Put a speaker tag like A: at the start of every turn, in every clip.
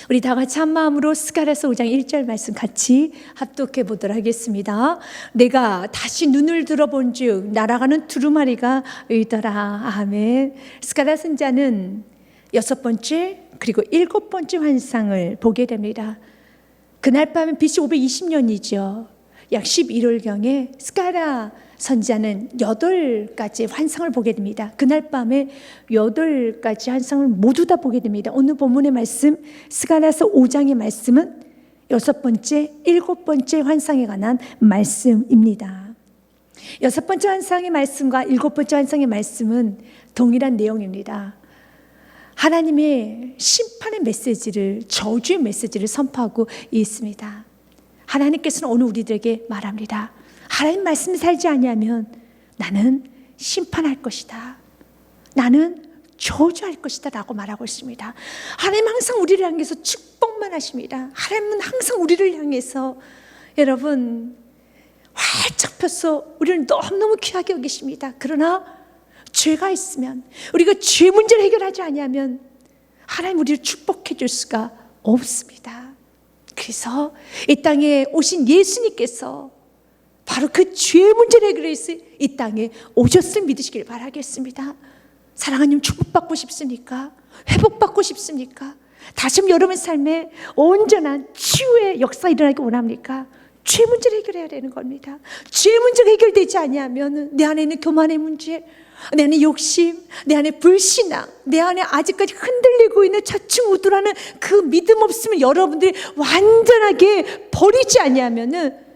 A: 우리 다 같이 한 마음으로 스가랴서 5장 1절 말씀 같이 합독해 보도록 하겠습니다. 내가 다시 눈을 들어본 즉 날아가는 두루마리가 의더라. 아멘. 스가랴 선지자는 6번째 그리고 7번째 환상을 보게 됩니다. 그날 밤은 BC 520년이죠. 약 11월경에 스가랴 선지자는 8가지 환상을 보게 됩니다. 그날 밤에 8가지 환상을 모두 다 보게 됩니다. 오늘 본문의 말씀 스가랴서 5장의 말씀은 6번째, 7번째 환상에 관한 말씀입니다. 6번째 환상의 말씀과 7번째 환상의 말씀은 동일한 내용입니다. 하나님의 심판의 메시지를, 저주의 메시지를 선포하고 있습니다. 하나님께서는 오늘 우리들에게 말합니다. 하나님 말씀을 살지 아니하면 나는 심판할 것이다. 나는 저주할 것이다 라고 말하고 있습니다. 하나님 항상 우리를 향해서 축복만 하십니다. 하나님은 항상 우리를 향해서 여러분 활짝 펴서 우리를 너무너무 귀하게 여기십니다. 그러나 죄가 있으면, 우리가 죄 문제를 해결하지 아니하면 하나님 우리를 축복해 줄 수가 없습니다. 그래서 이 땅에 오신 예수님께서 바로 그 죄의 문제를 해결해 위해서 이 땅에 오셨을 믿으시길 바라겠습니다. 사랑하님, 축복받고 싶습니까? 회복받고 싶습니까? 다시 한번 여러분 삶에 온전한 치유의 역사 일어나기 원합니까? 죄 문제를 해결해야 되는 겁니다. 죄 문제가 해결되지 아니하면 내 안에 있는 교만의 문제, 내 안에 욕심, 내 안에 불신앙, 내 안에 아직까지 흔들리고 있는 좌충우돌하는 그 믿음 없음을 여러분들이 완전하게 버리지 아니하면은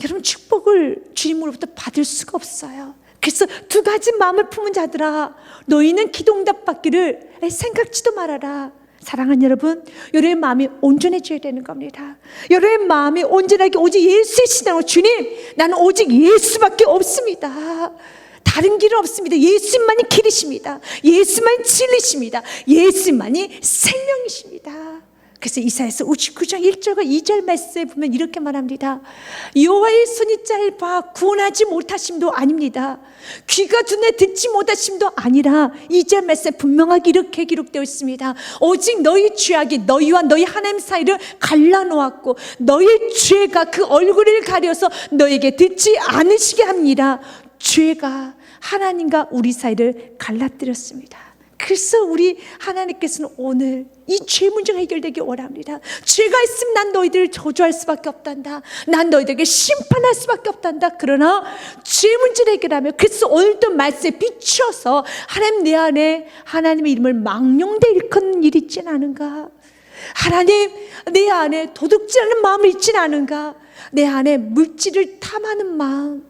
A: 여러분 축복을 주님으로부터 받을 수가 없어요. 그래서 2가지 마음을 품은 자들아, 너희는 기도응답 받기를 생각지도 말아라. 사랑하는 여러분, 여러분의 마음이 온전해져야 되는 겁니다. 여러분의 마음이 온전하게 오직 예수의 신앙으로, 주님 나는 오직 예수밖에 없습니다. 다른 길은 없습니다. 예수만이 길이십니다. 예수만이 진리십니다. 예수만이 생명이십니다. 그래서 이사야서 59장 1절과 2절 말씀에 보면 이렇게 말합니다. 여호와의 손이 짧아 구원하지 못하심도 아닙니다. 귀가 눈에 듣지 못하심도 아니라 2절 말씀에 분명하게 이렇게 기록되어 있습니다. 오직 너희 죄악이 너희와 너희 하나님 사이를 갈라놓았고 너희 죄가 그 얼굴을 가려서 너에게 듣지 않으시게 합니다. 죄가 하나님과 우리 사이를 갈라뜨렸습니다. 그래서 우리 하나님께서는 오늘 이 죄 문제가 해결되기 원합니다. 죄가 있으면 난 너희들을 저주할 수밖에 없단다. 난 너희들에게 심판할 수밖에 없단다. 그러나 죄 문제를 해결하며, 그래서 오늘도 말씀에 비추어서 하나님 내 안에 하나님의 이름을 망령되이 일컫는 일이 있진 않은가? 하나님 내 안에 도둑질하는 마음이 있진 않은가? 내 안에 물질을 탐하는 마음,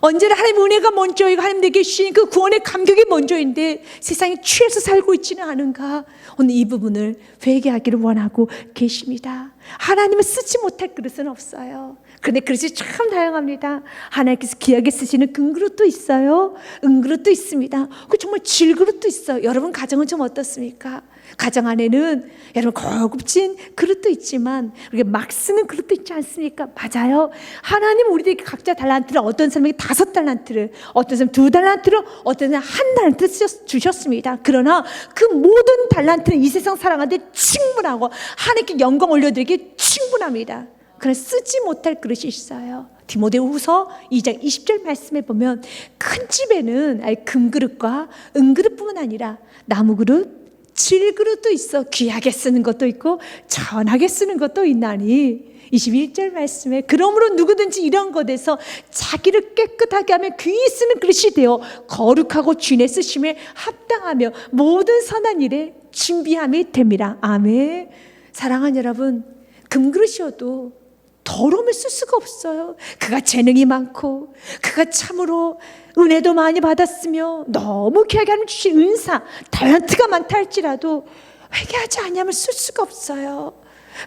A: 언제나 하나님 은혜가 먼저이고 하나님 내게 주신 그 구원의 감격이 먼저인데 세상에 취해서 살고 있지는 않은가? 오늘 이 부분을 회개하기를 원하고 계십니다. 하나님은 쓰지 못할 그릇은 없어요. 그런데 그릇이 참 다양합니다. 하나님께서 귀하게 쓰시는 금그릇도 있어요. 은그릇도 있습니다. 그 정말 질그릇도 있어요. 여러분 가정은 좀 어떻습니까? 가정 안에는 여러분 고급진 그릇도 있지만 우리가 막 쓰는 그릇도 있지 않습니까? 맞아요. 하나님 우리에게 각자 달란트를, 어떤 사람에게 5달란트를, 어떤 사람 2달란트를, 어떤 사람 1달란트 주셨습니다. 그러나 그 모든 달란트는 이 세상 사람한테 충분하고 하나님께 영광 올려드리기 충분합니다. 그러나 쓰지 못할 그릇이 있어요. 디모데후서 2장 20절 말씀에 보면 큰 집에는 금그릇과 은그릇뿐만 아니라 나무그릇, 질그릇도 있어. 귀하게 쓰는 것도 있고 천하게 쓰는 것도 있나니 21절 말씀에 그러므로 누구든지 이런 것에서 자기를 깨끗하게 하며 귀히 쓰는 그릇이 되어 거룩하고 주인의 쓰심에 합당하며 모든 선한 일에 준비함이 됩니다. 아멘. 사랑하는 여러분, 금그릇이어도 더러움을 쓸 수가 없어요. 그가 재능이 많고 그가 참으로 은혜도 많이 받았으며 너무 귀하게 하나님 주신 은사, 달란트가 많다 할지라도 회개하지 않으면 쓸 수가 없어요.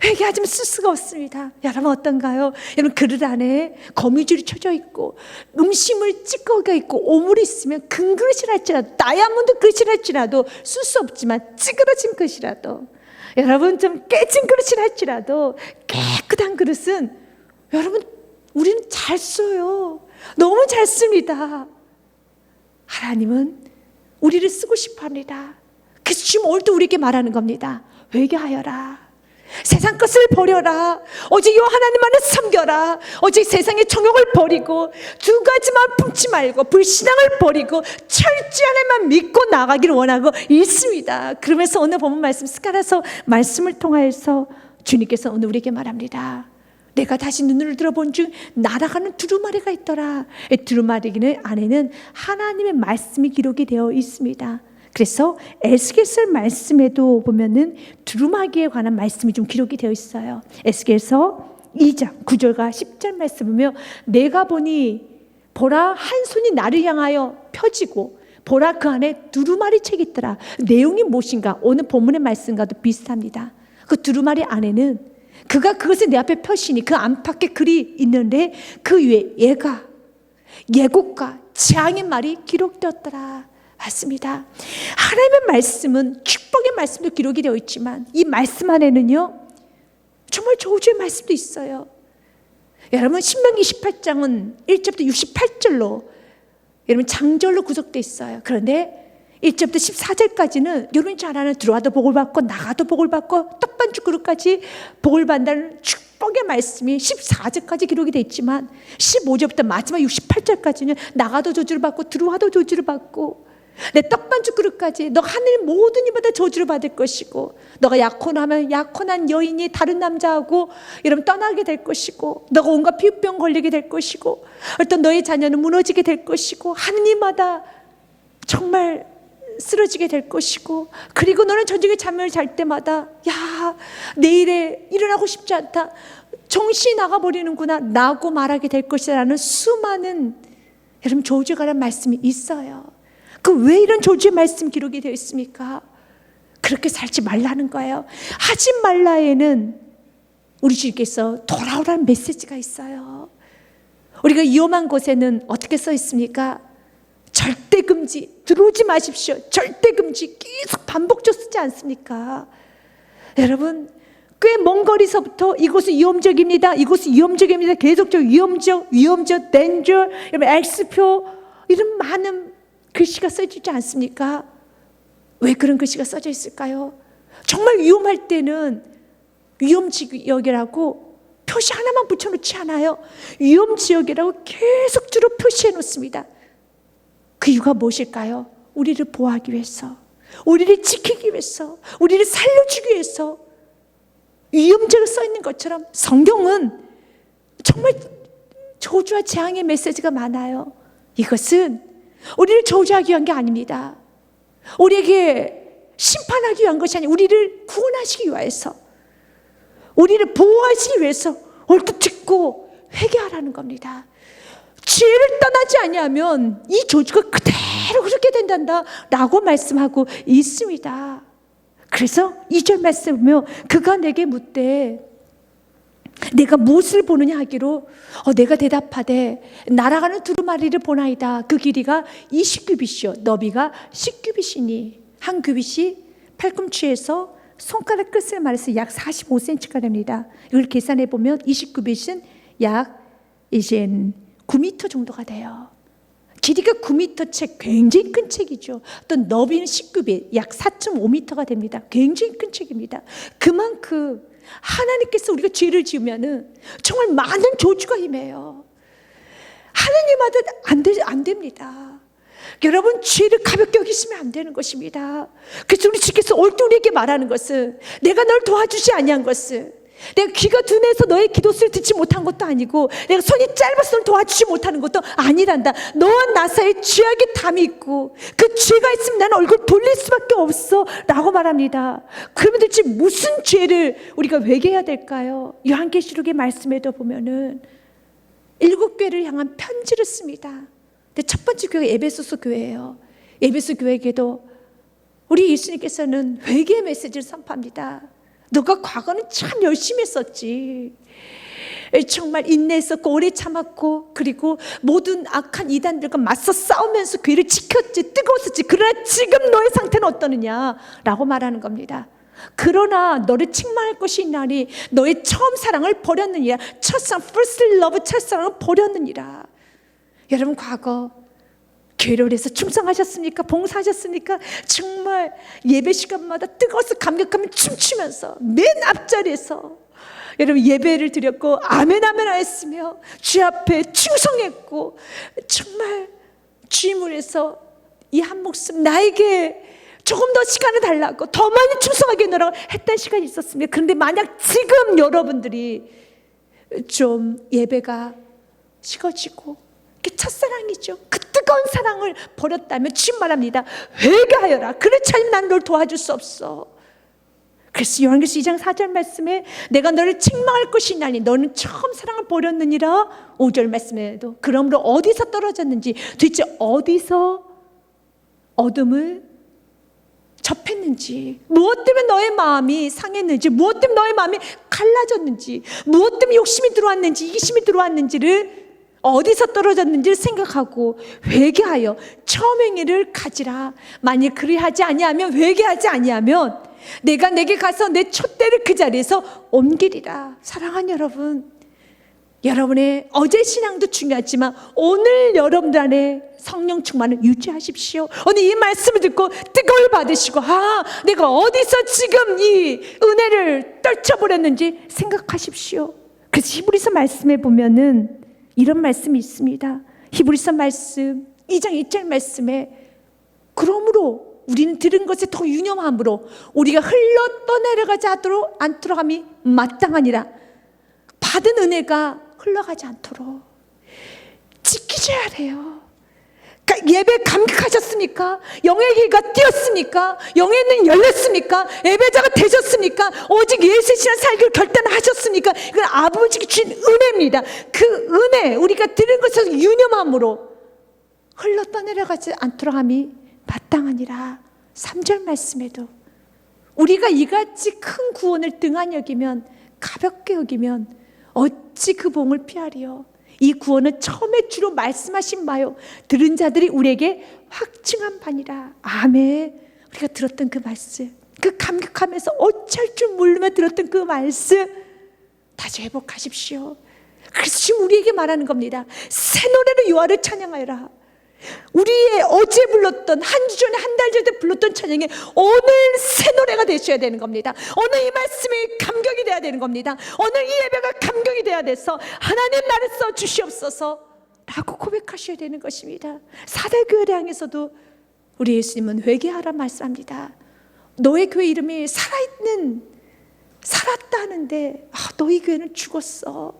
A: 회개하지 않으면 쓸 수가 없습니다. 여러분 어떤가요? 여러분 그릇 안에 거미줄이 쳐져 있고 음식물 찌꺼기가 있고 오물이 있으면 금그릇이라 할지라도, 다이아몬드 그릇이라 할지라도 쓸 수 없지만 찌그러진 그릇이라도, 여러분 좀 깨진 그릇이라 할지라도 깨끗한 그릇은 여러분 우리는 잘 써요. 너무 잘 씁니다. 하나님은 우리를 쓰고 싶어 합니다. 그래서 지금 오늘도 우리에게 말하는 겁니다. 회개하여라. 세상 것을 버려라. 오직 요 하나님만을 섬겨라. 오직 세상의 정욕을 버리고 두 가지만 품지 말고 불신앙을 버리고 철저히 하나님만 믿고 나가기를 원하고 있습니다. 그러면서 오늘 본문 말씀 스가랴서 말씀을 통하여서 주님께서 오늘 우리에게 말합니다. 내가 다시 눈을 들어본 즉 날아가는 두루마리가 있더라. 이 두루마리 안에는 하나님의 말씀이 기록이 되어 있습니다. 그래서 에스겔서 말씀에도 보면은 두루마기에 관한 말씀이 좀 기록이 되어 있어요. 에스겔서 2장 9절과 10절 말씀 보면 내가 보니 보라 한 손이 나를 향하여 펴지고 보라 그 안에 두루마리 책이 있더라. 내용이 무엇인가? 오늘 본문의 말씀과도 비슷합니다. 그 두루마리 안에는 그가 그것을 내 앞에 펴시니 그 안팎에 글이 있는데 그 위에 예곡과 재앙의 말이 기록되었더라. 맞습니다. 하나님의 말씀은 축복의 말씀도 기록이 되어 있지만 이 말씀 안에는요 정말 저주의 말씀도 있어요. 여러분 신명기 28장은 1절부터 68절로 여러분 장절로 구속되어 있어요. 그런데 1절부터 14절까지는 여러분이 잘 아는 들어와도 복을 받고 나가도 복을 받고 떡반죽 그릇까지 복을 받는다는 축복의 말씀이 14절까지 기록이 되어 있지만 15절부터 마지막 68절까지는 나가도 저주를 받고 들어와도 저주를 받고 내 떡반죽 그릇까지 너 하늘 모든 이마다 저주를 받을 것이고 너가 약혼하면 약혼한 여인이 다른 남자하고 여러분 떠나게 될 것이고 너가 온갖 피부병 걸리게 될 것이고 어떤 너의 자녀는 무너지게 될 것이고 하느님마다 정말 쓰러지게 될 것이고 그리고 너는 저녁에 잠을 잘 때마다 야 내일에 일어나고 싶지 않다 정신이 나가버리는구나 라고 말하게 될 것이라는 수많은 여러분 저주에 관한 말씀이 있어요. 그 왜 이런 저주의 말씀 기록이 되어 있습니까? 그렇게 살지 말라는 거예요. 하지 말라에는 우리 주님께서 돌아오라는 메시지가 있어요. 우리가 위험한 곳에는 어떻게 써 있습니까? 절대 금지, 들어오지 마십시오. 절대 금지 계속 반복적으로 쓰지 않습니까? 여러분 꽤 먼 거리서부터 이곳은 위험적입니다. 이곳은 위험적입니다. 계속적으로 위험적, danger, X표 이런 많은 글씨가 써지지 않습니까? 왜 그런 글씨가 써져 있을까요? 정말 위험할 때는 위험지역이라고 표시 하나만 붙여놓지 않아요. 위험지역이라고 계속 주로 표시해 놓습니다. 그 이유가 무엇일까요? 우리를 보호하기 위해서, 우리를 지키기 위해서, 우리를 살려주기 위해서 위험지역을 써 있는 것처럼 성경은 정말 저주와 재앙의 메시지가 많아요. 이것은 우리를 저주하기 위한 게 아닙니다. 우리에게 심판하기 위한 것이 아니라 우리를 구원하시기 위해서 우리를 보호하시기 위해서 옳고 듣고 회개하라는 겁니다. 죄를 떠나지 아니하면 이 저주가 그대로 그렇게 된단다 라고 말씀하고 있습니다. 그래서 2절 말씀 보면 그가 내게 묻되 내가 무엇을 보느냐 하기로 내가 대답하되 날아가는 두루마리를 보나이다. 그 길이가 20규빗이요 너비가 10규빗이니 한 규빗이 팔꿈치에서 손가락 끝을 말해서 약 45cm가 됩니다. 이걸 계산해 보면 20규빗은 약 이제 9m 정도가 돼요. 길이가 9m 책 굉장히 큰 책이죠. 또 너비는 10규빗 약 4.5m가 됩니다. 굉장히 큰 책입니다. 그만큼 하나님께서 우리가 죄를 지으면은 정말 많은 저주가 임해요. 하나님한테 안 됩니다. 여러분 죄를 가볍게 여기시면 안 되는 것입니다. 그래서 우리 주께서 옳게 우리에게 말하는 것은 내가 널 도와주지 아니한 것은 내가 귀가 둔해서 너의 기도소리를 듣지 못한 것도 아니고 내가 손이 짧아서 널 도와주지 못하는 것도 아니란다. 너와 나 사이에 죄악의 담이 있고 그 죄가 있으면 나는 얼굴 돌릴 수밖에 없어 라고 말합니다. 그러면 도대체 무슨 죄를 우리가 회개해야 될까요? 요한계시록의 말씀에도 보면은 7교회를 향한 편지를 씁니다. 근데 첫 번째 교회가 에베소서 교회예요. 에베소 교회에게도 우리 예수님께서는 회개의 메시지를 선포합니다. 너가 과거는 참 열심히 했었지. 정말 인내했었고 오래 참았고 그리고 모든 악한 이단들과 맞서 싸우면서 교회를 지켰지. 뜨거웠었지. 그러나 지금 너의 상태는 어떠느냐 라고 말하는 겁니다. 그러나 너를 책망할 것이 있나니 너의 처음 사랑을 버렸느니라. 첫사랑 first love 첫사랑을 버렸느니라. 여러분 과거 교회를 위해서 충성하셨습니까? 봉사하셨습니까? 정말 예배 시간마다 뜨거워서 감격하며 춤추면서 맨 앞자리에서 여러분 예배를 드렸고 아멘 아멘 하였으며 주 앞에 충성했고 정말 주임으로서 이 한 목숨 나에게 조금 더 시간을 달라고 더 많이 충성하게 해놓으라고 했던 시간이 있었습니다. 그런데 만약 지금 여러분들이 좀 예배가 식어지고 첫사랑이죠. 그 뜨거운 사랑을 버렸다면 주님 말합니다. 회개하여라. 그렇지 않으면 난 널 도와줄 수 없어. 그래서 요한계시록 2장 4절 말씀에 내가 너를 책망할 것이나니 너는 처음 사랑을 버렸느니라. 5절 말씀에도 그러므로 어디서 떨어졌는지 도대체 어디서 어둠을 접했는지, 무엇 때문에 너의 마음이 상했는지, 무엇 때문에 너의 마음이 갈라졌는지, 무엇 때문에 욕심이 들어왔는지, 이기심이 들어왔는지를 어디서 떨어졌는지를 생각하고 회개하여 처음 행위를 가지라. 만일 그리하지 아니하면, 회개하지 아니하면 내가 내게 가서 내 촛대를 그 자리에서 옮기리라. 사랑하는 여러분, 여러분의 어제 신앙도 중요하지만 오늘 여러분들 안에 성령 충만을 유지하십시오. 오늘 이 말씀을 듣고 뜨거움을 받으시고 내가 어디서 지금 이 은혜를 떨쳐버렸는지 생각하십시오. 그래서 히브리서 말씀에 보면은 이런 말씀이 있습니다. 히브리서 말씀 2장 1절 말씀에 그러므로 우리는 들은 것에 더 유념함으로 우리가 흘러 떠내려가지 않도록 함이 마땅하니라. 받은 은혜가 흘러가지 않도록 지키셔야 돼요. 그러니까 예배 감격하셨습니까? 영의 귀가 띄었습니까? 영의 눈이 열렸습니까? 예배자가 되셨습니까? 오직 예수의 신앙 살기를 결단하셨습니까? 이건 아버지께 주신 은혜입니다. 그 은혜, 우리가 들은 것에서 유념함으로 흘러 떠내려가지 않도록 함이 마땅하니라. 3절 말씀에도 우리가 이같이 큰 구원을 등한히 여기면, 가볍게 여기면 어찌 그 봉을 피하리요. 이 구원은 처음에 주로 말씀하신 바요 들은 자들이 우리에게 확증한 바니라. 아멘. 우리가 들었던 그 말씀, 그 감격하면서 어찌할 줄 모르며 들었던 그 말씀 다시 회복하십시오. 그래서 지금 우리에게 말하는 겁니다. 새 노래로 여호와를 찬양하여라. 우리의 어제 불렀던, 한 주 전에, 한 달 전에 불렀던 찬양이 오늘 새 노래가 되셔야 되는 겁니다. 오늘 이 말씀이 감격이 돼야 되는 겁니다. 오늘 이 예배가 감격이 돼야 돼서 하나님 나를 써주시옵소서 라고 고백하셔야 되는 것입니다. 사대교회를 향해서도 우리 예수님은 회개하라 말씀합니다. 너의 교회 이름이 살았다 하는데 너희 교회는 죽었어.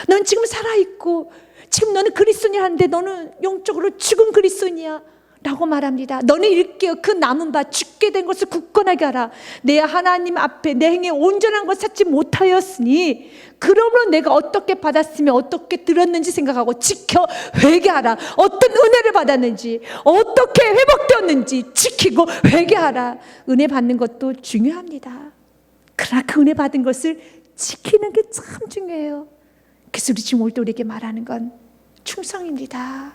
A: 넌 지금 살아있고 지금 너는 그리스도인이라 하는데 너는 영적으로 죽은 그리스도인이야 라고 말합니다. 너는 일깨어 그 남은 바 죽게 된 것을 굳건하게 하라. 내 하나님 앞에 내 행에 온전한 것 찾지 못하였으니 그러므로 내가 어떻게 받았으며 어떻게 들었는지 생각하고 지켜 회개하라. 어떤 은혜를 받았는지, 어떻게 회복되었는지 지키고 회개하라. 은혜 받는 것도 중요합니다. 그러나 그 은혜 받은 것을 지키는 게 참 중요해요. 그래서 우리 지금 오늘도 우리에게 말하는 건 충성입니다.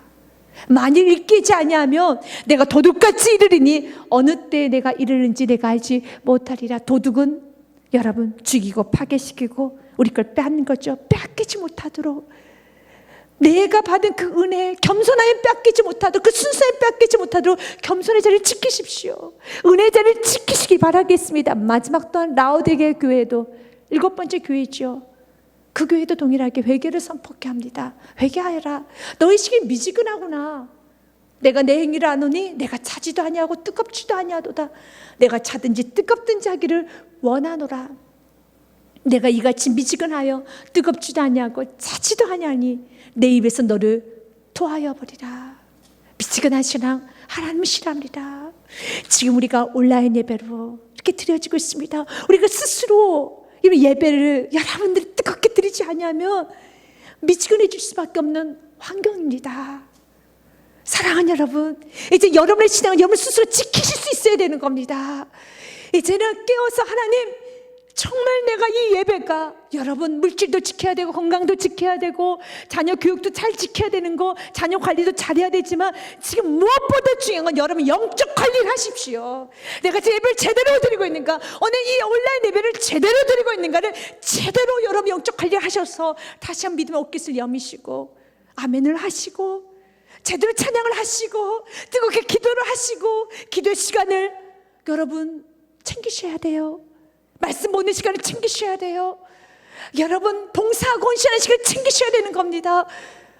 A: 만일 일깨지 아니하면 내가 도둑같이 이르리니 어느 때에 내가 이르는지 내가 알지 못하리라. 도둑은 여러분 죽이고 파괴시키고 우리 걸 빼앗는 거죠. 빼앗기지 못하도록 내가 받은 그 은혜 겸손하게 빼앗기지 못하도록, 그 순수에 빼앗기지 못하도록 겸손의 자리를 지키십시오. 은혜의 자리를 지키시기 바라겠습니다. 마지막 또한 라오디게 교회도 7번째 교회죠. 그 교회도 동일하게 회개를 선포케 합니다. 회개하여라. 너희 시기 미지근하구나. 내가 내 행위를 아노니 내가 차지도 아니하고 뜨겁지도 아니하도다. 내가 차든지 뜨겁든지 하기를 원하노라. 내가 이같이 미지근하여 뜨겁지도 아니하고 차지도 아니하니 내 입에서 너를 토하여 버리라. 미지근한 신앙 하나님 싫어합니다. 지금 우리가 온라인 예배로 이렇게 드려지고 있습니다. 우리가 스스로 이 예배를 여러분들이 뜨겁게 드리지 않으면 미지근해질 수밖에 없는 환경입니다. 사랑하는 여러분, 이제 여러분의 신앙을 여러분 스스로 지키실 수 있어야 되는 겁니다. 이제는 깨어서 하나님, 정말 내가 이 예배가 여러분 물질도 지켜야 되고 건강도 지켜야 되고 자녀 교육도 잘 지켜야 되는 거, 자녀 관리도 잘해야 되지만 지금 무엇보다 중요한 건 여러분 영적 관리를 하십시오. 내가 제 예배를 제대로 드리고 있는가, 오늘 이 온라인 예배를 제대로 드리고 있는가를 제대로 여러분 영적 관리를 하셔서 다시 한번 믿음의 옷깃을 여미시고 아멘을 하시고 제대로 찬양을 하시고 뜨겁게 기도를 하시고 기도 시간을 여러분 챙기셔야 돼요. 말씀 보는 시간을 챙기셔야 돼요. 여러분 봉사하고 헌신하는 시간을 챙기셔야 되는 겁니다.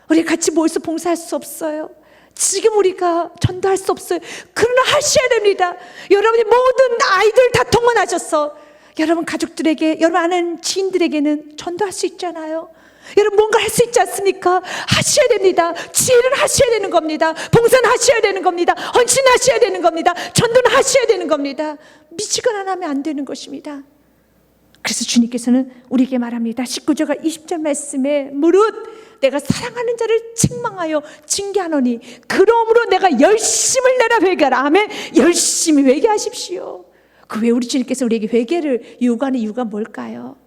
A: 우리 같이 모여서 봉사할 수 없어요. 지금 우리가 전도할 수 없어요. 그러나 하셔야 됩니다. 여러분이 모든 아이들 다 동원하셔서 여러분 가족들에게, 여러분 아는 지인들에게는 전도할 수 있잖아요. 여러분 뭔가 할 수 있지 않습니까? 하셔야 됩니다. 지혜를 하셔야 되는 겁니다. 봉사는 하셔야 되는 겁니다. 헌신하셔야 되는 겁니다. 전도는 하셔야 되는 겁니다. 미치거나 하면 안 되는 것입니다. 그래서 주님께서는 우리에게 말합니다. 19절과 20절 말씀에 무릇 내가 사랑하는 자를 책망하여 징계하노니 그러므로 내가 열심을 내라 회개하라. 아멘. 열심히 회개하십시오. 그 왜 우리 주님께서 우리에게 회개를 요구하는 이유가 뭘까요?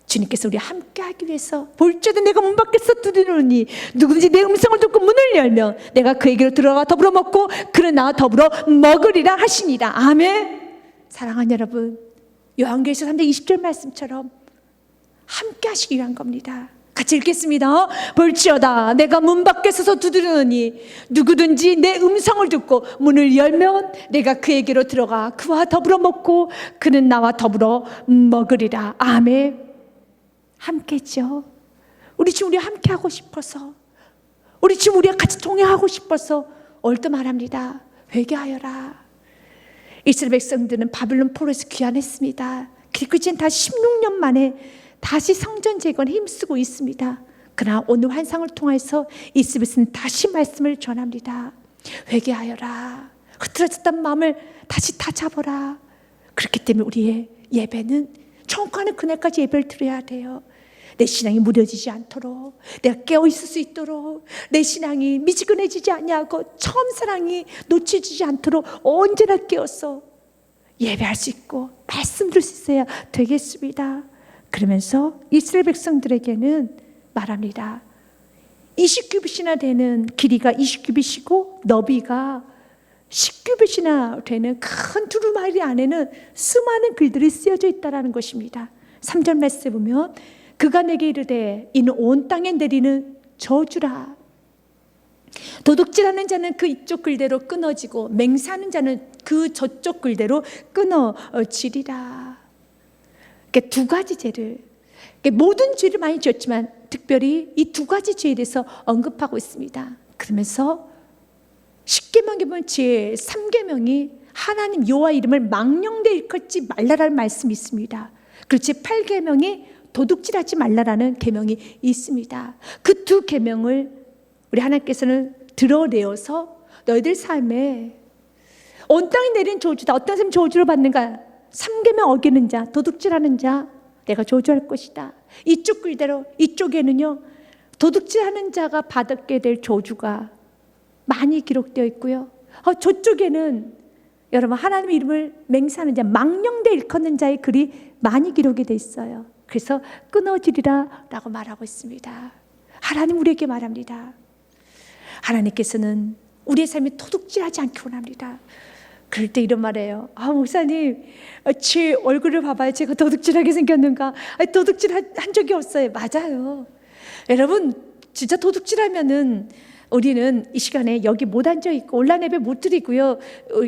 A: 주님께서 우리 함께 하기 위해서 볼지어도 내가 문 밖에서 두드리노니 누구든지 내 음성을 듣고 문을 열면 내가 그에게로 들어가 더불어 먹고 그는 나와 더불어 먹으리라 하시니라. 아멘. 사랑하는 여러분, 요한계시록 3장 20절 말씀처럼 함께 하시기 위한 겁니다. 같이 읽겠습니다. 볼지어다 내가 문 밖에 서서 두드리노니 누구든지 내 음성을 듣고 문을 열면 내가 그에게로 들어가 그와 더불어 먹고 그는 나와 더불어 먹으리라. 아멘. 함께죠. 우리 지금 우리 함께 하고 싶어서, 우리 지금 우리가 같이 동행하고 싶어서 오늘도 말합니다. 회개하여라. 이스라엘 백성들은 바빌론 포로에서 귀환했습니다. 그리고 이제 다시 16년 만에 다시 성전 재건에 힘쓰고 있습니다. 그러나 오늘 환상을 통해서 이스라엘 백성은 다시 말씀을 전합니다. 회개하여라. 흐트러졌던 마음을 다시 다잡아라. 그렇기 때문에 우리의 예배는 청구하는 그날까지 예배를 드려야 돼요. 내 신앙이 무뎌지지 않도록, 내가 깨어있을 수 있도록, 내 신앙이 미지근해지지 않냐고 처음 사랑이 놓쳐지지 않도록 언제나 깨어서 예배할 수 있고 말씀 들을 수 있어야 되겠습니다. 그러면서 이스라엘 백성들에게는 말합니다. 20규빗이나 되는 길이가 20규빗이고 너비가 10규빗이나 되는 큰 두루마리 안에는 수많은 글들이 쓰여져 있다는 것입니다. 3절 말씀에 보면 그가 내게 이르되 이는 온 땅에 내리는 저주라. 도둑질하는 자는 그 이쪽 글대로 끊어지고 맹세하는 자는 그 저쪽 글대로 끊어지리라. 그러니까 두 가지 죄를, 그러니까 모든 죄를 많이 지었지만 특별히 이 두 가지 죄에 대해서 언급하고 있습니다. 그러면서 10계명에 보면 제 3계명이 하나님 여호와 이름을 망령되이 일컫지 말라라는 말씀이 있습니다. 그리고 제 8계명이 도둑질하지 말라라는 계명이 있습니다. 그 두 계명을 우리 하나님께서는 드러내어서 너희들 삶에 온 땅에 내린 저주다. 어떤 사람이 저주를 받는가? 3계명 어기는 자, 도둑질하는 자 내가 저주할 것이다. 이쪽 글대로 이쪽에는요 도둑질하는 자가 받게 될 저주가 많이 기록되어 있고요. 저쪽에는 여러분 하나님의 이름을 맹세하는 자, 망령되이 일컫는 자의 글이 많이 기록이 되어 있어요. 그래서 끊어지리라 라고 말하고 있습니다. 하나님 우리에게 말합니다. 하나님께서는 우리의 삶이 도둑질하지 않기 원합니다. 그럴 때 이런 말이에요. 목사님 제 얼굴을 봐봐요. 제가 도둑질하게 생겼는가? 도둑질 한 적이 없어요. 맞아요. 여러분 진짜 도둑질하면은 우리는 이 시간에 여기 못 앉아있고 온라인 예배 못 드리고요.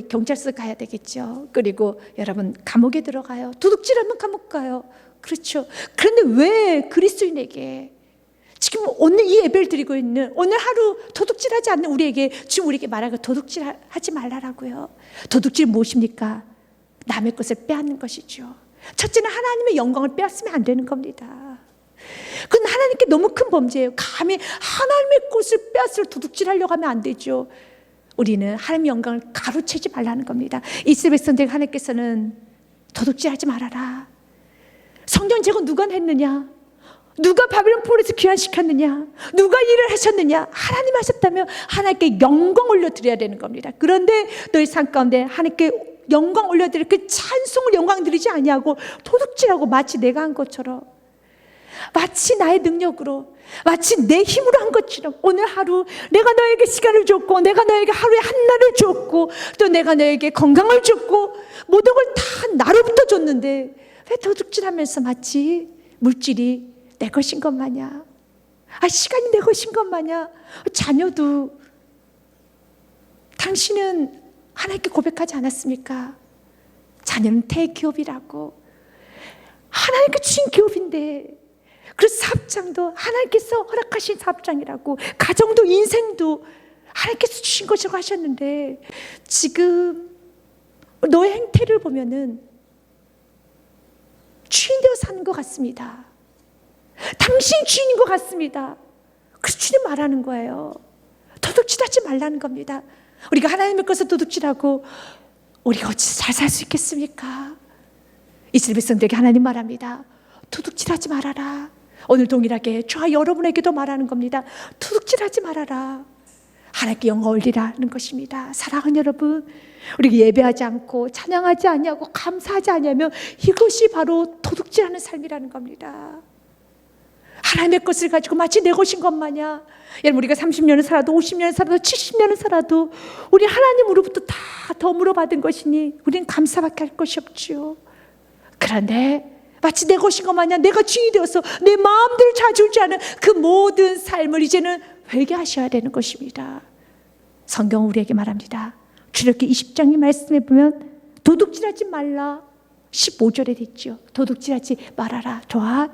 A: 경찰서 가야 되겠죠. 그리고 여러분 감옥에 들어가요. 도둑질하면 감옥 가요. 그렇죠. 그런데 왜 그리스도인에게 지금 오늘 이 예배를 드리고 있는 오늘 하루 도둑질하지 않는 우리에게 지금 우리에게 말하고 도둑질하지 말라라고요. 도둑질 무엇입니까? 남의 것을 빼앗는 것이죠. 첫째는 하나님의 영광을 빼앗으면 안 되는 겁니다. 그건 하나님께 너무 큰 범죄예요. 감히 하나님의 것을 빼앗을 도둑질하려고 하면 안 되죠. 우리는 하나님의 영광을 가로채지 말라는 겁니다. 이스라엘 백성들 하나님께서는 도둑질하지 말아라. 성전 제거 누가 했느냐? 누가 바빌론 포로에서 귀환시켰느냐? 누가 일을 하셨느냐? 하나님 하셨다면 하나님께 영광 올려드려야 되는 겁니다. 그런데 너희 삶 가운데 하나님께 영광 올려드릴 그 찬송을 영광 드리지 아니하고 도둑질하고 마치 내가 한 것처럼, 마치 나의 능력으로, 마치 내 힘으로 한 것처럼 오늘 하루 내가 너에게 시간을 줬고 내가 너에게 하루에 한날을 줬고 또 내가 너에게 건강을 줬고 모든 걸 다 나로부터 줬는데 왜 도둑질하면서 마치 물질이 내 것인 것 마냥, 시간이 내 것인 것 마냥, 자녀도 당신은 하나님께 고백하지 않았습니까? 자녀는 대기업이라고. 하나님께 주신 기업인데 그 사업장도 하나님께서 허락하신 사업장이라고, 가정도 인생도 하나님께서 주신 것이라고 하셨는데 지금 너의 행태를 보면은 주인되어 사는 것 같습니다. 당신 주인인 것 같습니다. 그래서 주님 말하는 거예요. 도둑질하지 말라는 겁니다. 우리가 하나님의 것을 도둑질하고 우리가 어찌 잘 살 수 있겠습니까? 이스라엘 백성들에게 하나님 말합니다. 도둑질하지 말아라. 오늘 동일하게 저와 여러분에게도 말하는 겁니다. 도둑질하지 말아라. 하나님께 영광 올리라는 것입니다. 사랑하는 여러분, 우리가 예배하지 않고 찬양하지 않냐고 감사하지 않냐면 이것이 바로 도둑질하는 삶이라는 겁니다. 하나님의 것을 가지고 마치 내 것인 것 마냥, 여러분 우리가 30년을 살아도 50년을 살아도 70년을 살아도 우리 하나님으로부터 다 덤으로 받은 것이니 우리는 감사밖에 할 것이 없지요. 그런데 마치 내 것인 것 마냥 내가 주인이 되어서 내 마음대로 자주지 않은 그 모든 삶을 이제는 회개하셔야 되는 것입니다. 성경은 우리에게 말합니다. 출애굽기 20장의 말씀에 보면 도둑질하지 말라 15절에 있죠. 도둑질하지 말아라. 또한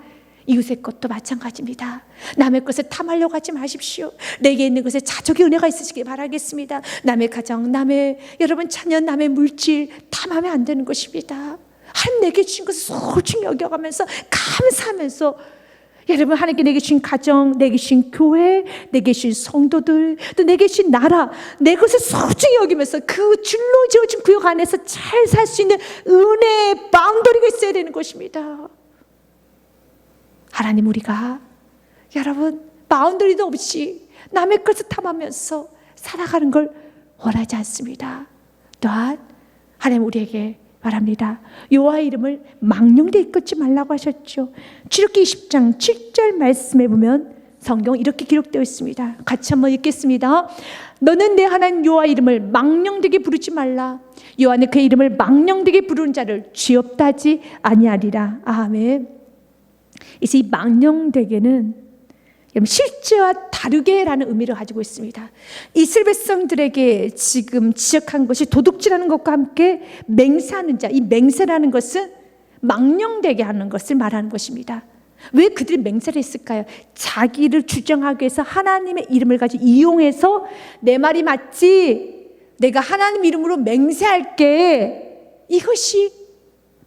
A: 이웃의 것도 마찬가지입니다. 남의 것을 탐하려고 하지 마십시오. 내게 있는 것에 자족의 은혜가 있으시길 바라겠습니다. 남의 가정, 남의 여러분 자녀, 남의 물질 탐하면 안 되는 것입니다. 하나님 내게 주신 것을 소중히 여겨가면서 감사하면서, 여러분 하나님께 내게 주신 가정, 내게 주신 교회, 내게 주신 성도들, 또 내게 주신 나라, 내 것을 소중히 여기면서 그 줄로 지어진 구역 안에서 잘 살 수 있는 은혜의 바운더리가 있어야 되는 것입니다. 하나님, 우리가 여러분 바운더리도 없이 남의 것을 탐하면서 살아가는 걸 원하지 않습니다. 또한 하나님 우리에게 말합니다. 여호와의 이름을 망령되이 이끌지 말라고 하셨죠. 출애굽기 20장 7절 말씀에 보면 성경 이렇게 기록되어 있습니다. 같이 한번 읽겠습니다. 너는 내 하나님 여호와의 이름을 망령되게 부르지 말라. 여호와는 그의 이름을 망령되게 부르는 자를 죄없다 하지 아니하리라. 아멘. 이제 이 망령되게는 실제와 다르게라는 의미를 가지고 있습니다. 이스라엘 백성들에게 지금 지적한 것이 도둑질하는 것과 함께 맹세하는 자, 이 맹세라는 것은 망령되게 하는 것을 말하는 것입니다. 왜 그들이 맹세를 했을까요? 자기를 주장하기 위해서 하나님의 이름을 가지고 이용해서 내 말이 맞지, 내가 하나님 이름으로 맹세할게, 이것이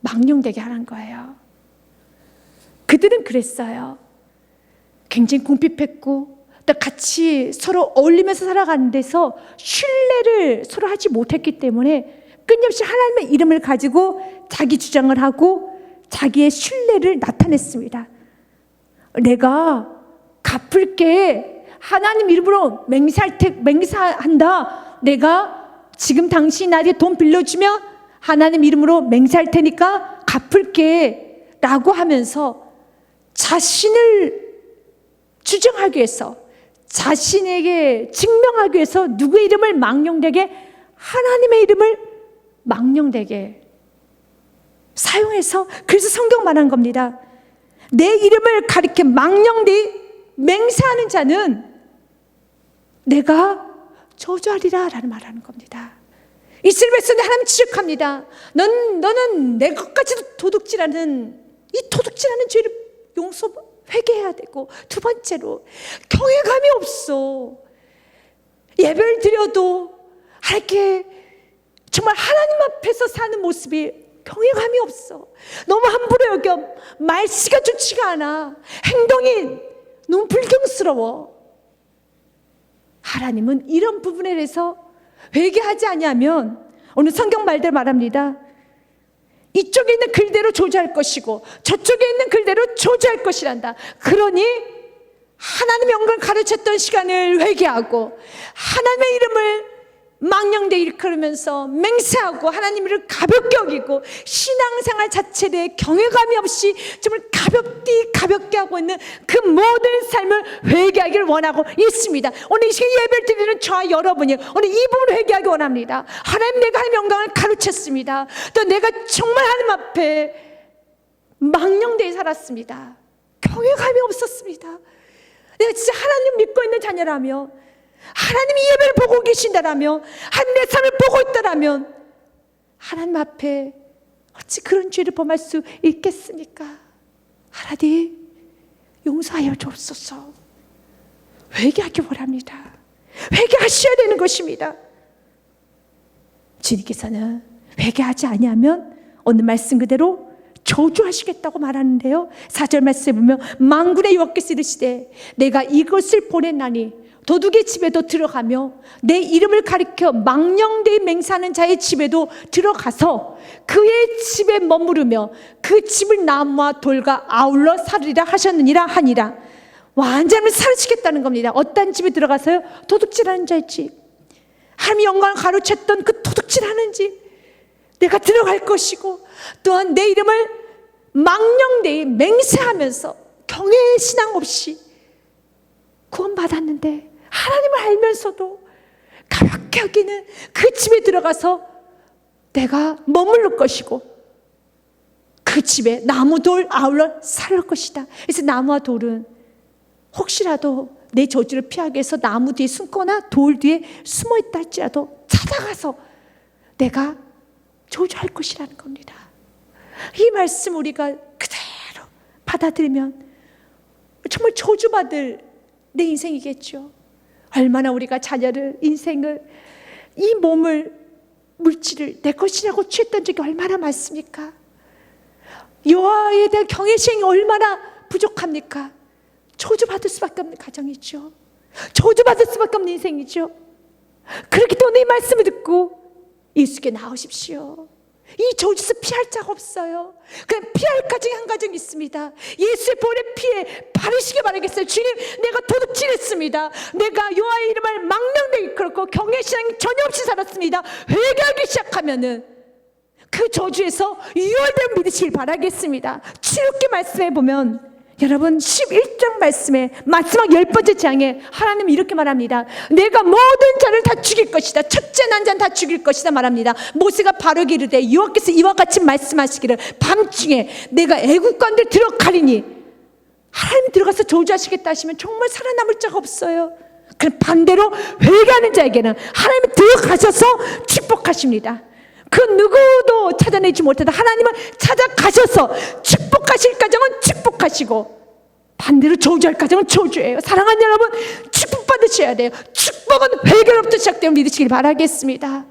A: 망령되게 하는 거예요. 그들은 그랬어요. 굉장히 궁핍했고 또 같이 서로 어울리면서 살아가는 데서 신뢰를 서로 하지 못했기 때문에 끊임없이 하나님의 이름을 가지고 자기 주장을 하고 자기의 신뢰를 나타냈습니다. 내가 갚을게, 하나님 이름으로 맹세한다. 내가 지금 당신이 나에게 돈 빌려주면 하나님 이름으로 맹세할 테니까 갚을게 라고 하면서 자신을 주장하기 위해서, 자신에게 증명하기 위해서 누구의 이름을 망령되게, 하나님의 이름을 망령되게 사용해서, 그래서 성경 말한 겁니다. 내 이름을 가리켜 망령되이 맹세하는 자는 내가 저주하리라 라는 말하는 겁니다. 이스라엘 백성들 하나님 지적합니다. 너는 내 것까지도 도둑질하는, 이 도둑질하는 죄를 회개해야 되고, 두 번째로 경외감이 없어. 예배를 드려도 이렇게 정말 하나님 앞에서 사는 모습이 경외감이 없어. 너무 함부로 여겨. 말씨가 좋지가 않아. 행동이 너무 불경스러워. 하나님은 이런 부분에 대해서 회개하지 아니하면, 오늘 성경 말대로 말합니다. 이쪽에 있는 글대로 저주할 것이고 저쪽에 있는 글대로 저주할 것이란다. 그러니 하나님의 영광을 가르쳤던 시간을 회개하고 하나님의 이름을 망령되이 일컬으면서 맹세하고 하나님을 가볍게 여기고 신앙생활 자체에 경외감이 없이 정말 가볍게 하고 있는 그 모든 삶을 회개하기를 원하고 있습니다. 오늘 이 시간 예배를 드리는 저와 여러분이 오늘 이 부분을 회개하기 원합니다. 하나님, 내가 하나님의 영광을 가르쳤습니다. 또 내가 정말 하나님 앞에 망령되이 살았습니다. 경외감이 없었습니다. 내가 진짜 하나님 믿고 있는 자녀라며 하나님이 예배를 보고 계신다라면, 하나님의 삶을 보고 있다라면 하나님 앞에 어찌 그런 죄를 범할 수 있겠습니까? 하나님 용서하여 주옵소서. 회개하기 원합니다. 회개하셔야 되는 것입니다. 주님께서는 회개하지 아니하면 오늘 말씀 그대로 저주하시겠다고 말하는데요, 4절 말씀에 보면 만군의 여호와께서 이르시되 내가 이것을 보냈나니 도둑의 집에도 들어가며 내 이름을 가리켜 망령되이 맹세하는 자의 집에도 들어가서 그의 집에 머무르며 그 집을 나무와 돌과 아울러 살리라 하셨느니라 하니라. 완전히 사르치겠다는 겁니다. 어떤 집에 들어가서요? 도둑질하는 자의 집. 하나님의 영광을 가로챘던 그 도둑질하는 집, 내가 들어갈 것이고, 또한 내 이름을 망령되이 맹세하면서 경외의 신앙 없이 구원받았는데 하나님을 알면서도 가볍게 여기는 그 집에 들어가서 내가 머무를 것이고 그 집에 나무 돌 아울러 살 것이다. 그래서 나무와 돌은 혹시라도 내 저주를 피하기 위해서 나무 뒤에 숨거나 돌 뒤에 숨어 있다 할지라도 찾아가서 내가 저주할 것이라는 겁니다. 이 말씀 우리가 그대로 받아들이면 정말 저주받을 내 인생이겠죠. 얼마나 우리가 자녀를, 인생을, 이 몸을, 물질을 내 것이라고 취했던 적이 얼마나 많습니까? 여호와에 대한 경외심이 얼마나 부족합니까? 저주받을 수밖에 없는 가정이죠. 저주받을 수밖에 없는 인생이죠. 그렇기 때문에 이 말씀을 듣고 예수께 나오십시오. 이 저주에서 피할 자가 없어요. 그냥 피할 가정이 한 가정 있습니다. 예수의 보혈의 피에 바르시기 바라겠어요. 주님, 내가 도둑질했습니다. 내가 여호와의 이름을 망령되이 이끌었고 경외신앙이 전혀 없이 살았습니다. 회개하기 시작하면은 그 저주에서 유월됨을 믿으시길 바라겠습니다. 출애굽기 말씀에 보면 여러분 11장 말씀에 마지막 10번째 장에 하나님은 이렇게 말합니다. 내가 모든 자를 다 죽일 것이다. 첫째 난 자는 다 죽일 것이다 말합니다. 모세가 바로게 이르되 여호와께서 이와 같이 말씀하시기를 밤중에 내가 애국간들 들어가리니, 하나님 들어가서 저주하시겠다 하시면 정말 살아남을 자가 없어요. 그럼 반대로 회개하는 자에게는 하나님이 들어가셔서 축복하십니다. 그 누구도 찾아내지 못하다 하나님은 찾아가셔서 축복하실 가정은 축복하시고 반대로 저주할 가정은 저주예요. 사랑하는 여러분, 축복 받으셔야 돼요. 축복은 회개로부터 시작되어 믿으시길 바라겠습니다.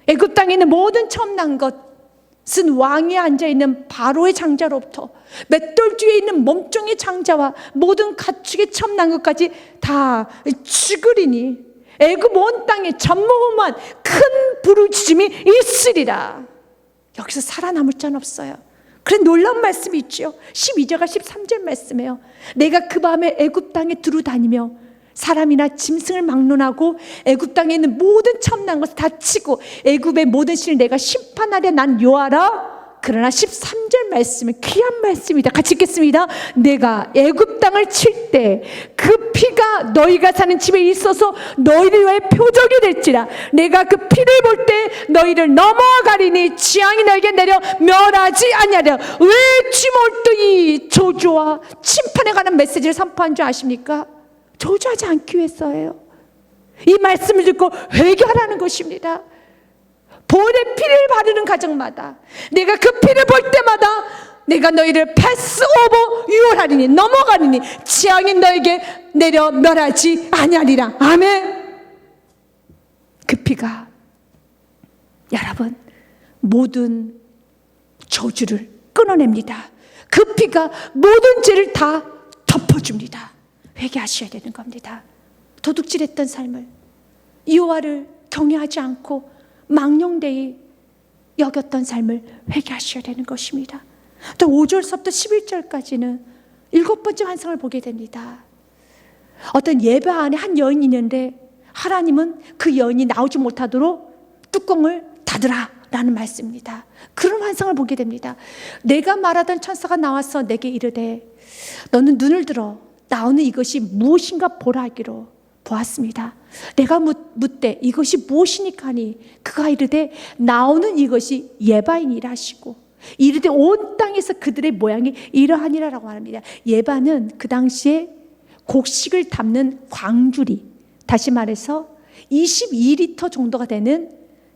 A: 애굽 땅에 있는 모든 처음 난 것은 왕위에 앉아있는 바로의 장자로부터 맷돌 뒤에 있는 몸종의 장자와 모든 가축의 처음 난 것까지 다 죽으리니 애굽 온 땅에 전무후무한 큰 부르짖음이 있으리라. 여기서 살아남을 자는 없어요. 그런 놀라운 말씀이 있죠. 12절과 13절 말씀이에요. 내가 그 밤에 애굽 땅에 두루다니며 사람이나 짐승을 막론하고 애굽 땅에 있는 모든 첨난 것을 다 치고 애굽의 모든 신을 내가 심판하려 난 여호와라. 그러나 13절 말씀은 귀한 말씀이다. 같이 읽겠습니다. 내가 애굽 땅을 칠 때 그 피가 너희가 사는 집에 있어서 너희를 위하여 표적이 될지라. 내가 그 피를 볼 때 너희를 넘어가 가리니 재앙이 너에게 내려 멸하지 아니하려. 왜 쥐몰두이 저주와 심판에 관한 메시지를 선포한 줄 아십니까? 저주하지 않기 위해서예요. 이 말씀을 듣고 회개하라는 것입니다. 보혈의 피를 바르는 가정마다 내가 그 피를 볼 때마다 내가 너희를 패스오버 유월하리니, 넘어가리니 재앙이 너에게 내려 멸하지 아니하리라. 아멘. 그 피가 여러분 모든 저주를 끊어냅니다. 그 피가 모든 죄를 다 덮어줍니다. 회개하셔야 되는 겁니다. 도둑질했던 삶을, 여호와를 경외하지 않고 망령되이 여겼던 삶을 회개하셔야 되는 것입니다. 또 5절서부터 11절까지는 7번째 환상을 보게 됩니다. 어떤 예배 안에 한 여인이 있는데 하나님은 그 여인이 나오지 못하도록 뚜껑을 닫으라 라는 말씀입니다. 그런 환상을 보게 됩니다. 내가 말하던 천사가 나와서 내게 이르되 너는 눈을 들어 나오는 이것이 무엇인가 보라 하기로 보았습니다. 내가 묻되 이것이 무엇이니까 하니 그가 이르되 나오는 이것이 예바이니라 하시고 이르되 온 땅에서 그들의 모양이 이러하니라라고 말합니다. 예바는 그 당시에 곡식을 담는 광주리 다시 말해서 22리터 정도가 되는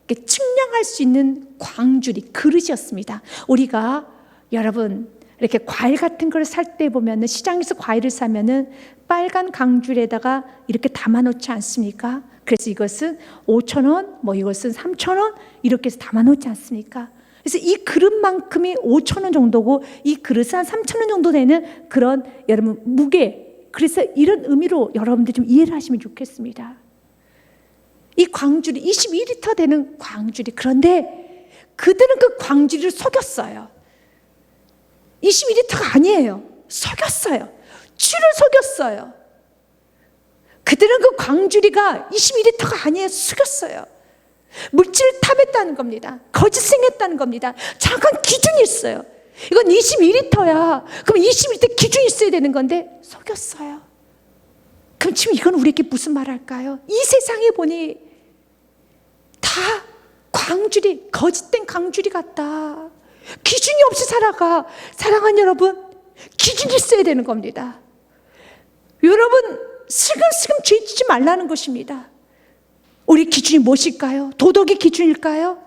A: 측량할 수 있는 광주리 그릇이었습니다. 우리가 여러분 이렇게 과일 같은 걸 살 때 보면은 시장에서 과일을 사면은 빨간 광주리에다가 이렇게 담아 놓지 않습니까? 그래서 이것은 5,000원, 뭐 이것은 3,000원 이렇게 해서 담아 놓지 않습니까? 그래서 이 그릇만큼이 5,000원 정도고 이 그릇은 한 3,000원 정도 되는 그런 여러분 무게. 그래서 이런 의미로 여러분들 좀 이해를 하시면 좋겠습니다. 이 광주리 22리터 되는 광주리. 그런데 그들은 그 광주리를 속였어요. 22리터가 아니에요. 속였어요. 쥐를 속였어요. 그들은 그 광주리가 22리터가 아니에요. 속였어요. 물질을 탐했다는 겁니다. 거짓생했다는 겁니다. 잠깐 기준이 있어요. 이건 22리터야. 그럼 22리터 기준이 있어야 되는 건데 속였어요. 그럼 지금 이건 우리에게 무슨 말 할까요? 이 세상에 보니 다 광주리, 거짓된 광주리 같다. 기준이 없이 살아가. 사랑하는 여러분, 기준이 있어야 되는 겁니다. 여러분, 슬금슬금 죄 짓지 말라는 것입니다. 우리 기준이 무엇일까요? 도덕의 기준일까요?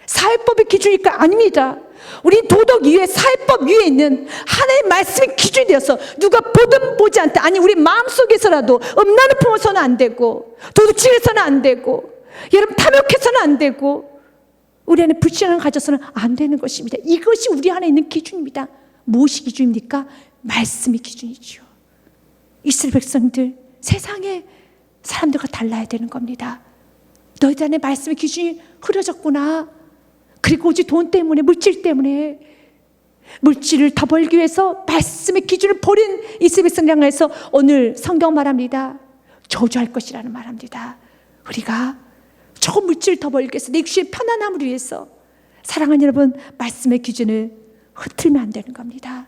A: 사회법의 기준일까요? 아닙니다. 우리 도덕 위에, 사회법 위에 있는 하나님의 말씀의 기준이 되어서 누가 보든 보지 않다. 아니, 우리 마음속에서라도 음란을 품어서는 안 되고, 도둑질해서는 안 되고, 여러분 탐욕해서는 안 되고, 우리 안에 불신앙을 가져서는 안 되는 것입니다. 이것이 우리 안에 있는 기준입니다. 무엇이 기준입니까? 말씀이 기준이죠. 이스라엘 백성들, 세상의 사람들과 달라야 되는 겁니다. 너희들 안에 말씀의 기준이 흐려졌구나. 그리고 오직 돈 때문에, 물질 때문에 물질을 더 벌기 위해서 말씀의 기준을 버린 이스라엘 백성을 향해서 오늘 성경 말합니다. 저주할 것이라는 말합니다. 우리가 조금 물질을 더 벌기 위해서, 내 육신의 편안함을 위해서, 사랑하는 여러분, 말씀의 기준을 흐트리면 안 되는 겁니다.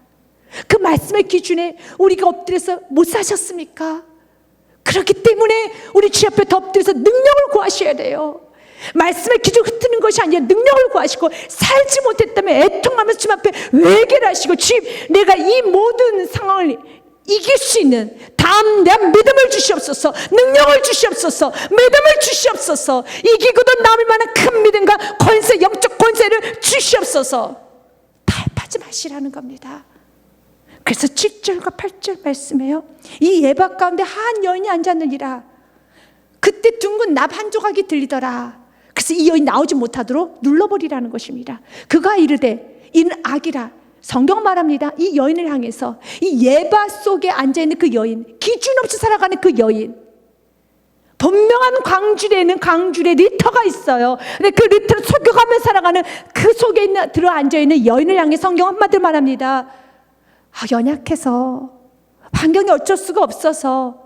A: 그 말씀의 기준에 우리가 엎드려서 못 사셨습니까? 그렇기 때문에 우리 주 앞에 더 엎드려서 능력을 구하셔야 돼요. 말씀의 기준을 흐트는 것이 아니라 능력을 구하시고, 살지 못했다면 애통하면서 주님 앞에 회개를 하시고, 주님, 내가 이 모든 상황을 이길 수 있는 담대한 믿음을 주시옵소서, 능력을 주시옵소서, 믿음을 주시옵소서, 이기고도 남을 만한 큰 믿음과 권세, 영적 권세를 주시옵소서. 타협하지 마시라는 겁니다. 그래서 7절과 8절 말씀해요. 이 예박 가운데 한 여인이 앉았느니라. 그때 둥근 납 한 조각이 들리더라. 그래서 이 여인 나오지 못하도록 눌러버리라는 것입니다. 그가 이르되 이는 악이라. 성경 말합니다. 이 여인을 향해서, 이 예바 속에 앉아있는 그 여인, 기준 없이 살아가는 그 여인, 분명한 광주리에는 광주리에 리터가 있어요. 근데 그 리터를 속여가며 살아가는 그 속에 있는, 들어 앉아있는 여인을 향해 성경 한마디로 말합니다. 연약해서, 환경이 어쩔 수가 없어서,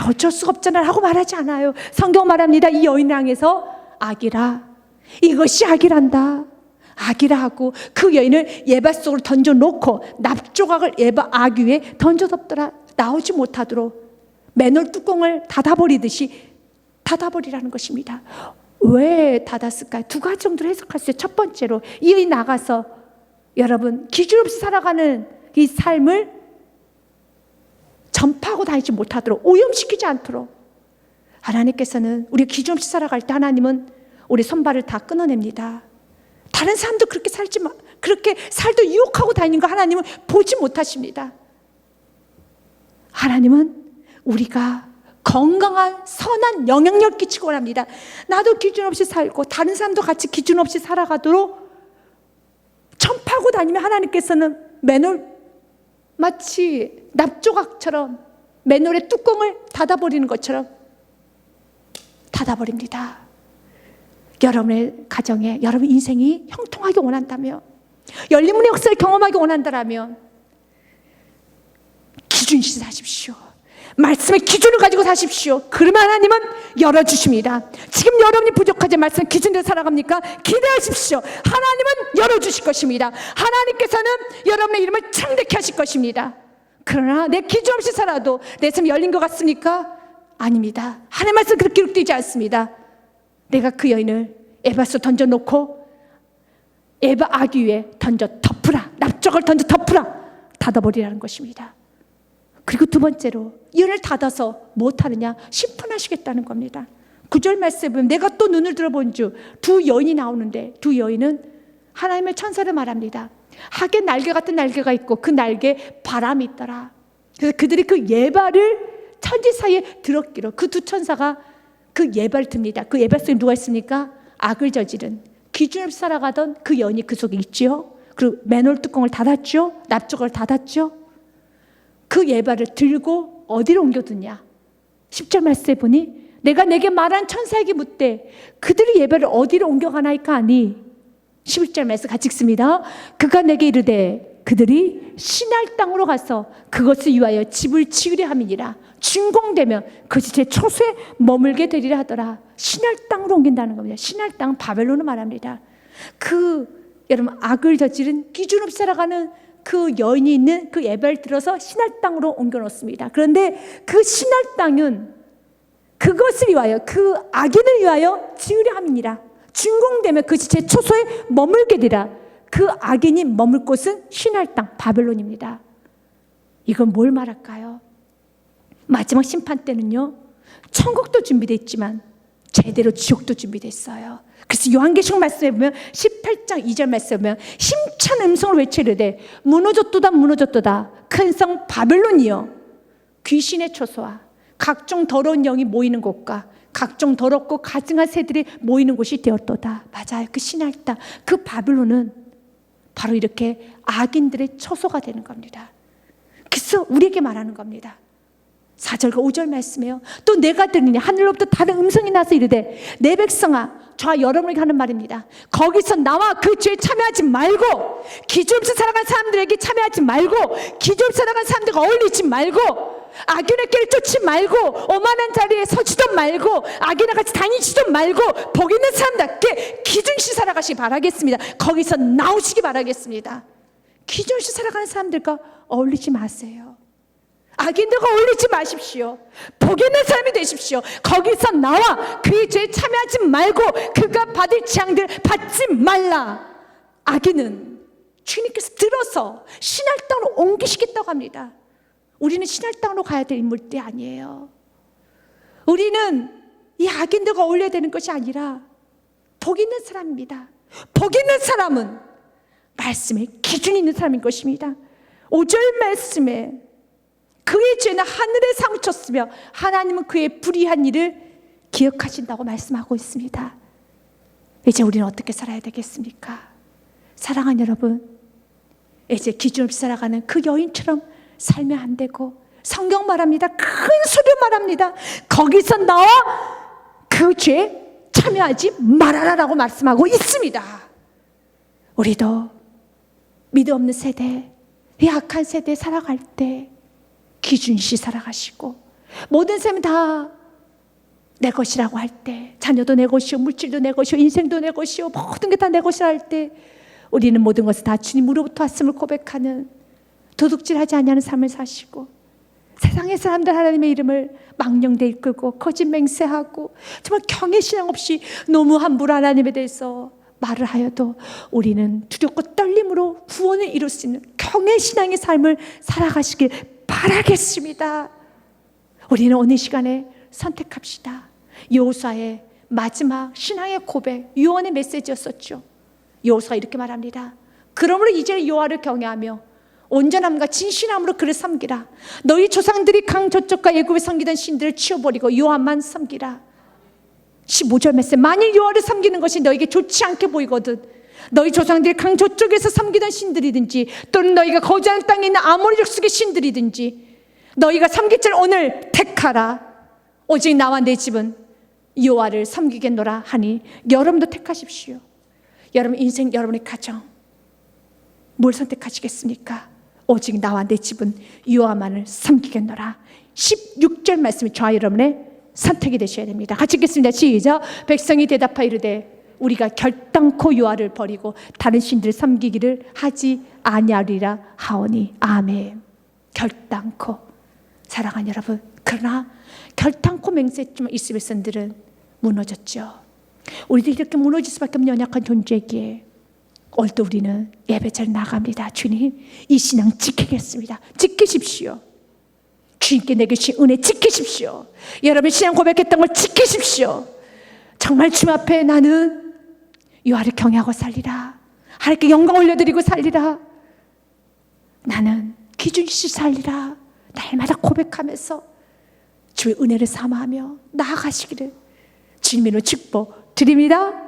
A: 어쩔 수가 없잖아 라고 말하지 않아요. 성경 말합니다. 이 여인을 향해서 악이라, 이것이 악이란다, 악이라 하고 그 여인을 예바 속으로 던져놓고 납조각을 예바 악 위에 던져뒀더라. 나오지 못하도록 맨홀 뚜껑을 닫아버리듯이 닫아버리라는 것입니다. 왜 닫았을까요? 두 가지 정도로 해석할 수 있어요. 첫 번째로, 이 여인이 나가서 여러분 기준 없이 살아가는 이 삶을 전파하고 다니지 못하도록, 오염시키지 않도록, 하나님께서는 우리가 기준 없이 살아갈 때 하나님은 우리 손발을 다 끊어냅니다. 다른 사람도 그렇게 살지 마, 그렇게 살도 유혹하고 다니는 거 하나님은 보지 못하십니다. 하나님은 우리가 건강한 선한 영향력 끼치고 합니다. 나도 기준 없이 살고 다른 사람도 같이 기준 없이 살아가도록 전파하고 다니면 하나님께서는 맨홀, 마치 납조각처럼 맨홀의 뚜껑을 닫아버리는 것처럼 닫아버립니다. 여러분의 가정에, 여러분 인생이 형통하게 원한다면, 열린문의 역사를 경험하게 원한다면 기준 있이 사십시오. 말씀의 기준을 가지고 사십시오. 그러면 하나님은 열어주십니다. 지금 여러분이 부족하지 말씀 기준대로 살아갑니까? 기대하십시오. 하나님은 열어주실 것입니다. 하나님께서는 여러분의 이름을 창대케 하실 것입니다. 그러나 내 기준 없이 살아도 내 삶이 열린 것 같습니까? 아닙니다. 하나님의 말씀 그렇게 기록되지 않습니다. 내가 그 여인을 에바서 던져놓고 에바 아기 위에 던져 덮으라, 납작을 던져 덮으라, 닫아버리라는 것입니다. 그리고 두 번째로, 이 여인을 닫아서 무엇하느냐? 심판을 심하시겠다는 겁니다. 9절 말씀에 보면 내가 또 눈을 들어본 즉 두 여인이 나오는데 두 여인은 하나님의 천사를 말합니다. 하게 날개 같은 날개가 있고 그 날개에 바람이 있더라. 그래서 그들이 그 예발을 천지 사이에 들었기로 그 두 천사가 그 예발을 듭니다. 그 예발 속에 누가 있습니까? 악을 저지른 기준을 살아가던 그 여인이 그 속에 있지요. 그리고 맨홀 뚜껑을 닫았죠. 납작을 닫았죠. 그 예발을 들고 어디로 옮겨두냐? 10절 말씀에 보니 내가 내게 말한 천사에게 묻되 그들이 예발을 어디로 옮겨가나이까 하니 11절 말씀 같이 읽습니다. 그가 내게 이르되 그들이 신할 땅으로 가서 그것을 위하여 집을 지으려 함이니라. 준공되면 그것이 제 초소에 머물게 되리라 하더라. 신할 땅으로 옮긴다는 겁니다. 신할 땅은 바벨론을 말합니다. 여러분 악을 저지른 기준 없이 살아가는 그 여인이 있는 그 예배를 들어서 신할 땅으로 옮겨놓습니다. 그런데 그 신할 땅은 그것을 위하여 그 악인을 위하여 지으려 함이니라. 준공되면 그것이 제 초소에 머물게 되리라. 그 악인이 머물 곳은 신할 땅 바벨론입니다. 이건 뭘 말할까요? 마지막 심판 때는요 천국도 준비되어 있지만 제대로 지옥도 준비되어 있어요. 그래서 요한계시록 말씀에 보면 18장 2절 말씀에 보면 힘찬 음성을 외치르되 무너졌도다 무너졌도다 큰 성 바벨론이여 귀신의 초소와 각종 더러운 영이 모이는 곳과 각종 더럽고 가증한 새들이 모이는 곳이 되었도다. 맞아요. 그 신할 땅 그 바벨론은 바로 이렇게 악인들의 처소가 되는 겁니다. 그래서 우리에게 말하는 겁니다. 4절과 5절 말씀이에요. 또 내가 들으니 하늘로부터 다른 음성이 나서 이르되 내 백성아, 저와 여러분에게 하는 말입니다. 거기서 나와 그 죄에 참여하지 말고 기준 없이 살아간 사람들에게 참여하지 말고 기준 없이 살아간 사람들과 어울리지 말고 악인의 길을 쫓지 말고 오만한 자리에 서지도 말고 악인과 같이 다니지도 말고 복 있는 사람답게 기준시 살아가시기 바라겠습니다. 거기서 나오시기 바라겠습니다. 기준시 살아가는 사람들과 어울리지 마세요. 악인들과 어울리지 마십시오. 복 있는 사람이 되십시오. 거기서 나와 그의 죄에 참여하지 말고 그가 받을 재앙들 받지 말라. 악인은 주님께서 들어서 신할 땅으로 옮기시겠다고 합니다. 우리는 신할 땅으로 가야 될 인물들이 아니에요. 우리는 이 악인들과 어울려야 되는 것이 아니라 복 있는 사람입니다. 복 있는 사람은 말씀에 기준이 있는 사람인 것입니다. 5절 말씀에 그의 죄는 하늘에 사무쳤으며 하나님은 그의 불의한 일을 기억하신다고 말씀하고 있습니다. 이제 우리는 어떻게 살아야 되겠습니까? 사랑하는 여러분, 이제 기준 없이 살아가는 그 여인처럼 살면 안 되고 성경 말합니다. 큰 소리로 말합니다. 거기서 나와 그 죄에 참여하지 말아라라고 말씀하고 있습니다. 우리도 믿음 없는 세대, 약한 세대에 살아갈 때 기준시 살아가시고 모든 삶이 다 내 것이라고 할 때 자녀도 내 것이요 물질도 내 것이요 인생도 내 것이요 모든 게 다 내 것이라 할 때 우리는 모든 것을 다 주님으로부터 왔음을 고백하는 도둑질하지 아니하는 삶을 사시고 세상의 사람들 하나님의 이름을 망령되 이끌고 거짓 맹세하고 정말 경외신앙 없이 너무 함부로 하나님에 대해서 말을 하여도 우리는 두렵고 떨림으로 구원을 이룰 수 있는 경외신앙의 삶을 살아가시길 바라겠습니다. 우리는 오늘 시간에 선택합시다. 여호수아의 마지막 신앙의 고백, 유언의 메시지였었죠. 여호수아가 이렇게 말합니다. 그러므로 이제 여호와를 경외하며 온전함과 진실함으로 그를 섬기라. 너희 조상들이 강 저쪽과 애굽에 섬기던 신들을 치워버리고 여호와만 섬기라. 15절 말씀, 만일 여호와를 섬기는 것이 너에게 좋지 않게 보이거든 너희 조상들이 강 저쪽에서 섬기던 신들이든지 또는 너희가 거주하는 땅에 있는 아모리 족속의 신들이든지 너희가 섬길 줄 오늘 택하라. 오직 나와 내 집은 여호와를 섬기겠노라 하니 여러분도 택하십시오. 여러분 인생, 여러분의 가정 뭘 선택하시겠습니까? 오직 나와 내 집은 여호와만을 섬기겠노라. 16절 말씀이 저와 여러분의 선택이 되셔야 됩니다. 같이 읽겠습니다. 시작. 백성이 대답하여 이르되 우리가 결단코 여호와를 버리고 다른 신들을 섬기기를 하지 아니하리라 하오니. 아멘. 결단코. 사랑하는 여러분, 그러나 결단코 맹세했지만 이스라엘 백성들은 무너졌죠. 우리도 이렇게 무너질 수밖에 없는 연약한 존재이기에 오늘도 우리는 예배자를 나갑니다. 주님, 이 신앙 지키겠습니다. 지키십시오. 주님께 내게 주신 은혜 지키십시오. 여러분 신앙 고백했던 걸 지키십시오. 정말 주님 앞에 나는 여호와를 경외하고 살리라. 하나님께 영광 올려드리고 살리라. 나는 기준시 살리라. 날마다 고백하면서 주의 은혜를 사모하며 나아가시기를 주님으로 축복 드립니다.